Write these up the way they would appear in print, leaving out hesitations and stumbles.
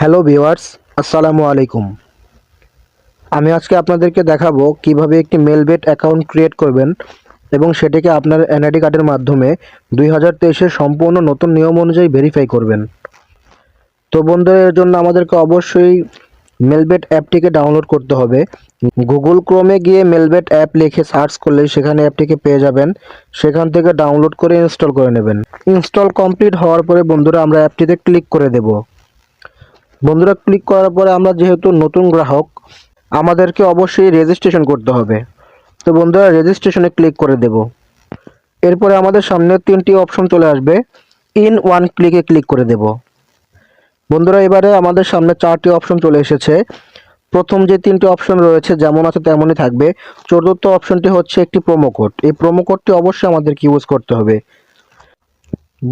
Hello viewers, আসসালামু আলাইকুম। আমি আজকে আপনাদেরকে দেখাবো কিভাবে একটি মেলবেট অ্যাকাউন্ট ক্রিয়েট করবেন এবং সেটিকে আপনার এনআইডি কার্ডের মাধ্যমে 2023-এর সম্পূর্ণ নতুন নিয়ম অনুযায়ী ভেরিফাই করবেন। তো বন্ধুরা, এর জন্য আমাদেরকে অবশ্যই মেলবেট অ্যাপটিকে ডাউনলোড করতে হবে। গুগল ক্রোমে গিয়ে মেলবেট অ্যাপ লিখে সার্চ করলেই সেখানে অ্যাপটিকে পেয়ে যাবেন। সেখান থেকে ডাউনলোড করে ইনস্টল করে নেবেন। ইনস্টল কমপ্লিট হওয়ার পরে বন্ধুরা আমরা অ্যাপটিতে ক্লিক করে দেব। বন্ধুরা, ক্লিক করার পরে আমরা যেহেতু নতুন গ্রাহক, আমাদেরকে অবশ্যই রেজিস্ট্রেশন করতে হবে। তো বন্ধুরা, রেজিস্ট্রেশনে ক্লিক করে দেব। এরপরে আমাদের সামনে 3টি অপশন চলে আসবে। ইন ওয়ান ক্লিকে ক্লিক করে দেব। বন্ধুরা, এবারে আমাদের সামনে 4টি অপশন চলে এসেছে। প্রথম যে 3টি অপশন রয়েছে যেমন আছে তেমনই থাকবে। চতুর্থ অপশনটি হচ্ছে একটি প্রোমো কোড। এই প্রোমো কোডটি অবশ্যই আমাদেরকে ইউজ করতে হবে।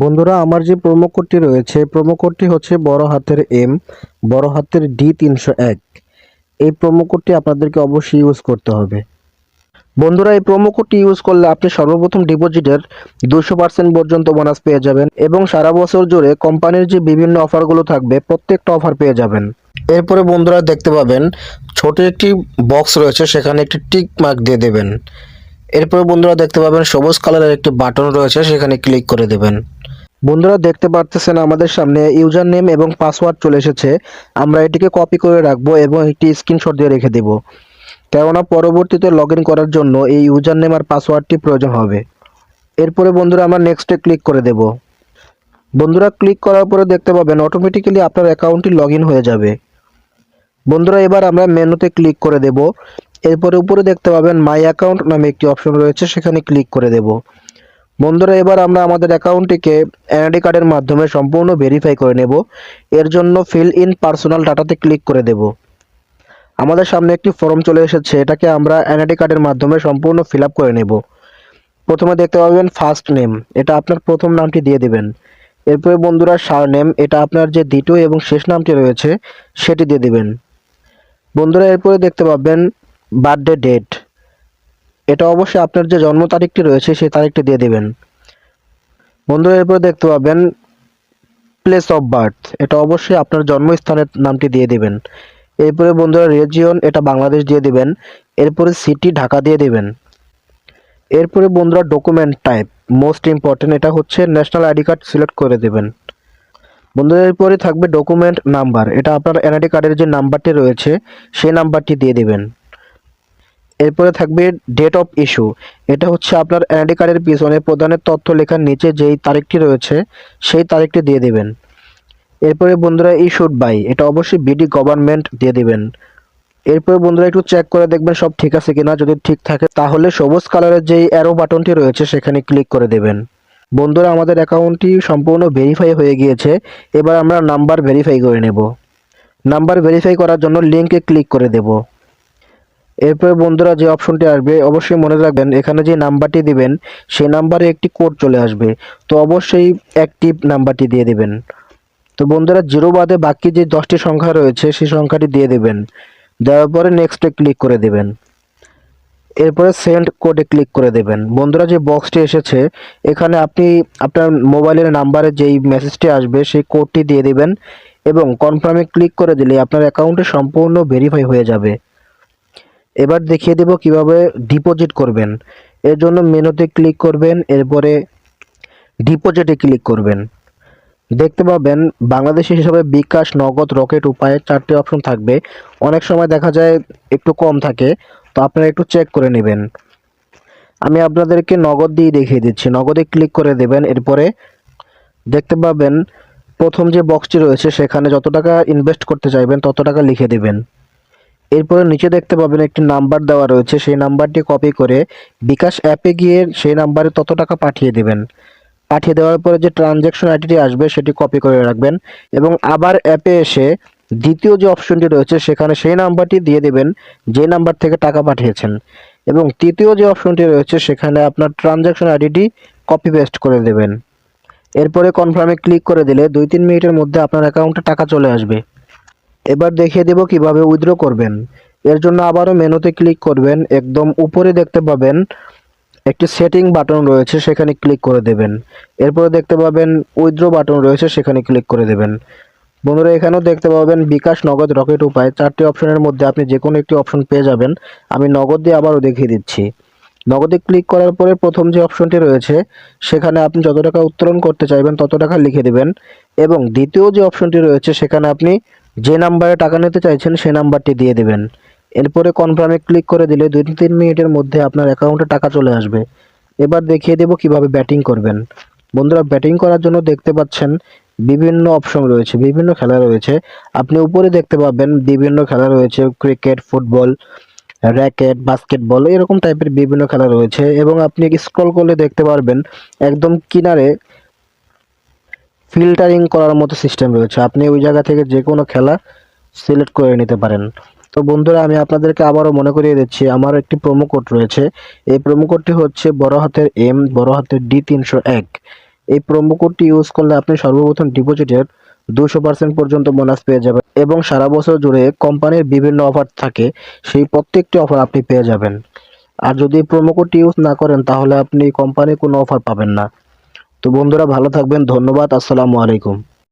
বন্ধুরা, আমার যে প্রোমো কোডটি রয়েছে, প্রোমো কোডটি হচ্ছে বড় হাতের এম, বড় হাতের D301। এই প্রোমো কোডটি আপনাদেরকে অবশ্যই ইউজ করতে হবে। বন্ধুরা, এই প্রোমো কোডটি ইউজ করলে আপনি সর্বপ্রথম ডিপোজিটের 200% পর্যন্ত বোনাস পেয়ে যাবেন এবং সারা বছর জুড়ে কোম্পানির যে বিভিন্ন অফারগুলো থাকবে প্রত্যেকটা অফার পেয়ে যাবেন। এরপরে বন্ধুরা দেখতে পাবেন ছোট একটি বক্স রয়েছে, সেখানে একটি টিক মার্ক দিয়ে দেবেন। এরপরে বন্ধুরা দেখতে পাবেন সবুজ কালারের একটি বাটন রয়েছে, সেখানে ক্লিক করে দেবেন। বন্ধুরা দেখতে পারতেছেন আমাদের সামনে ইউজার নেম এবং পাসওয়ার্ড চলে এসেছে। আমরা এটিকে কপি করে রাখবো এবং একটি স্ক্রিনশট দিয়ে রেখে দেব, কেননা পরবর্তীতে লগ ইন করার জন্য এই ইউজার নেম আর পাসওয়ার্ডটি প্রয়োজন হবে। এরপরে বন্ধুরা আমরা নেক্সটে ক্লিক করে দেব। বন্ধুরা, ক্লিক করার পরে দেখতে পাবেন অটোমেটিক্যালি আপনার অ্যাকাউন্টটি লগ ইন হয়ে যাবে। বন্ধুরা, এবার আমরা মেনুতে ক্লিক করে দেব। এরপরে উপরে দেখতে পাবেন মাই অ্যাকাউন্ট নামে একটি অপশন রয়েছে, সেখানে ক্লিক করে দেব। বন্ধুরা, এবার আমরা আমাদের অ্যাকাউন্টটিকে এনআইডি কার্ডের মাধ্যমে সম্পূর্ণ ভেরিফাই করে নেব। এর জন্য ফিল ইন পার্সোনাল ডাটাতে ক্লিক করে দেব। আমাদের সামনে একটি ফর্ম চলে এসেছে, এটাকে আমরা এনআইডি কার্ডের মাধ্যমে সম্পূর্ণ ফিল আপ করে নেব। প্রথমে দেখতে পাবেন ফার্স্ট নেম, এটা আপনার প্রথম নামটি দিয়ে দিবেন। এরপরে বন্ধুরা সারনেম, এটা আপনার যে দ্বিতীয় এবং শেষ নামটি রয়েছে সেটি দিয়ে দিবেন। বন্ধুরা, এরপরে দেখতে পাবেন বার্থডে ডেট, এটা অবশ্যই আপনার যে জন্ম তারিখটি রয়েছে সেই তারিখটি দিয়ে দিবেন। বন্ধুরা, এরপরে দেখতে পাবেন প্লেস অফ বার্থ, এটা অবশ্যই আপনার জন্মস্থানের নামটি দিয়ে দিবেন। এরপরে বন্ধুরা রিজিয়ন, এটা বাংলাদেশ দিয়ে দিবেন। এরপরে সিটি ঢাকা দিয়ে দিবেন। এরপরে বন্ধুরা ডকুমেন্ট টাইপ, মোস্ট ইম্পর্টেন্ট, এটা হচ্ছে ন্যাশনাল আইডি কার্ড সিলেক্ট করে দেবেন। বন্ধুরা, এরপরে থাকবে ডকুমেন্ট নাম্বার, এটা আপনার এনআইডি কার্ডের যে নাম্বারটি রয়েছে সেই নাম্বারটি দিয়ে দিবেন। এরপরে থাকবে ডেট অফ ইস্যু, এটা হচ্ছে আপনার এনআইডি কার্ডের পিছনে প্রদানের তথ্য লেখার নিচে যেই তারিখটি রয়েছে সেই তারিখটি দিয়ে দিবেন। এরপরে বন্ধুরা ইস্যুড বাই, এটা অবশ্যই বিডি গভর্নমেন্ট দিয়ে দিবেন। এরপরে বন্ধুরা একটু চেক করে দেখবেন সব ঠিক আছে কিনা। যদি ঠিক থাকে তাহলে সবুজ কালারের যেই অ্যারো বাটনটি রয়েছে সেখানে ক্লিক করে দেবেন। বন্ধুরা, আমাদের অ্যাকাউন্টটি সম্পূর্ণ ভেরিফাই হয়ে গিয়েছে। এবার আমরা নাম্বার ভেরিফাই করে নেব। নাম্বার ভেরিফাই করার জন্য লিঙ্কে ক্লিক করে দেব। এরপরে বন্ধুরা যে অপশনটি আসবে অবশ্যই মনে রাখবেন, এখানে যে নাম্বারটি দিবেন সেই নাম্বারে একটি কোড চলে আসবে, তো অবশ্যই অ্যাক্টিভ নাম্বারটি দিয়ে দিবেন। তো বন্ধুরা, জিরো বাদে বাকি যে 10টি সংখ্যা রয়েছে সেই সংখ্যাটি দিয়ে দেবেন। দেওয়ার পরে নেক্সটে ক্লিক করে দেবেন। এরপরে সেন্ড কোডে ক্লিক করে দেবেন। বন্ধুরা, যে বক্সটি এসেছে এখানে আপনি আপনার মোবাইলের নাম্বারে যেই মেসেজটি আসবে সেই কোডটি দিয়ে দিবেন এবং কনফার্মে ক্লিক করে দিলে আপনার অ্যাকাউন্টে সম্পূর্ণ ভেরিফাই হয়ে যাবে। এবার দেখিয়ে দেব কিভাবে ডিপোজিট করবেন। এর জন্য মেনুতে ক্লিক করবেন, এরপরে ডিপোজিটে ক্লিক করবেন। দেখতে পাবেন বাংলাদেশি হিসাবে বিকাশ, নগদ, রকেট উপায়ে 4টি অপশন থাকবে। অনেক সময় দেখা যায় একটু কম থাকে, তো আপনারা একটু চেক করে নেবেন। আমি আপনাদেরকে নগদ দিয়ে দেখিয়ে দিচ্ছি। নগদে ক্লিক করে দেবেন। এরপরে দেখতে পাবেন প্রথম যে বক্সটি রয়েছে সেখানে যত টাকা ইনভেস্ট করতে চাইবেন তত টাকা লিখে দেবেন। এরপরে নিচে দেখতে পাবেন একটি নাম্বার দেওয়া রয়েছে, সেই নাম্বারটি কপি করে বিকাশ অ্যাপে গিয়ে সেই নাম্বারে তত টাকা পাঠিয়ে দেবেন। পাঠিয়ে দেওয়ার পরে যে ট্রানজ্যাকশন আইডিটি আসবে সেটি কপি করে রাখবেন এবং আবার অ্যাপে এসে দ্বিতীয় যে অপশনটি রয়েছে সেখানে সেই নাম্বারটি দিয়ে দেবেন যে নাম্বার থেকে টাকা পাঠিয়েছেন এবং তৃতীয় যে অপশনটি রয়েছে সেখানে আপনার ট্রানজ্যাকশন আইডিটি কপি পেস্ট করে দেবেন। এরপরে কনফার্মে ক্লিক করে দিলে 2-3 মিনিটের মধ্যে আপনার অ্যাকাউন্টে টাকা চলে আসবে। এবার দেখিয়ে দেব কিভাবে উইথড্র করবেন। এর জন্য আবারও মেনুতে ক্লিক করবেন। একদম উপরে দেখতে পাবেন একটি সেটিং বাটন রয়েছে, সেখানে ক্লিক করে দেবেন। এরপরে দেখতে পাবেন উইথড্র বাটন রয়েছে, সেখানে ক্লিক করে দেবেন। বন্ধুরা এখানেও দেখতে পাবেন বিকাশ, নগদ, রকেট উপায়, 4টি অপশনের মধ্যে আপনি যে কোনো একটি অপশন পেয়ে যাবেন। আমি নগদ দিয়ে আবারও দেখিয়ে দিচ্ছি। নগদে ক্লিক করার পরে প্রথম যে অপশনটি রয়েছে সেখানে আপনি যত টাকা উত্তোলন করতে চাইবেন তত টাকা লিখে দিবেন, এবং দ্বিতীয় যে অপশনটি রয়েছে সেখানে আপনি যে নাম্বারে টাকা নিতে চাইছেন সেই নাম্বারটি দিয়ে দিবেন। এরপরে কনফার্মে ক্লিক করে দিলে 2-3 মিনিটের মধ্যে আপনার অ্যাকাউন্টে টাকা চলে আসবে। এবার দেখিয়ে দেব কিভাবে ব্যাটিং করবেন। বন্ধুরা ব্যাটিং করার জন্য দেখতে পাচ্ছেন বিভিন্ন অপশন রয়েছে, বিভিন্ন খেলা রয়েছে। আপনি উপরে দেখতে পাবেন বিভিন্ন খেলা রয়েছে, ক্রিকেট, ফুটবল, র্যাকেট, বাস্কেটবল, এরকম টাইপের বিভিন্ন খেলা রয়েছে, এবং আপনি স্ক্রল করলে দেখতে পারবেন একদম কিনারে ফিল্টারিং করার মতো সিস্টেম রয়েছে। আপনি ওই জায়গা থেকে যে কোনো খেলা সিলেক্ট করে নিতে পারেন। তো বন্ধুরা আমি আপনাদেরকে আবারও মনে করিয়ে দিচ্ছি, আমার একটি প্রোমো কোড রয়েছে। এই প্রোমো কোডটি হচ্ছে বড় হাতের M, বড় হাতের D301। এই প্রোমো কোডটি ইউজ করলে আপনি সর্বপ্রথম ডিপোজিটের 200% পর্যন্ত বোনাস পেয়ে যাবেন, এবং সারা বছর জুড়ে কোম্পানির বিভিন্ন অফার থাকে, সেই প্রত্যেকটি অফার আপনি পেয়ে যাবেন। আর যদি প্রোমো কোডটি ইউজ না করেন তাহলে আপনি কোম্পানির কোনো অফার পাবেন না। তো বন্ধুরা ভালো থাকবেন, ধন্যবাদ, আসসালামু আলাইকুম।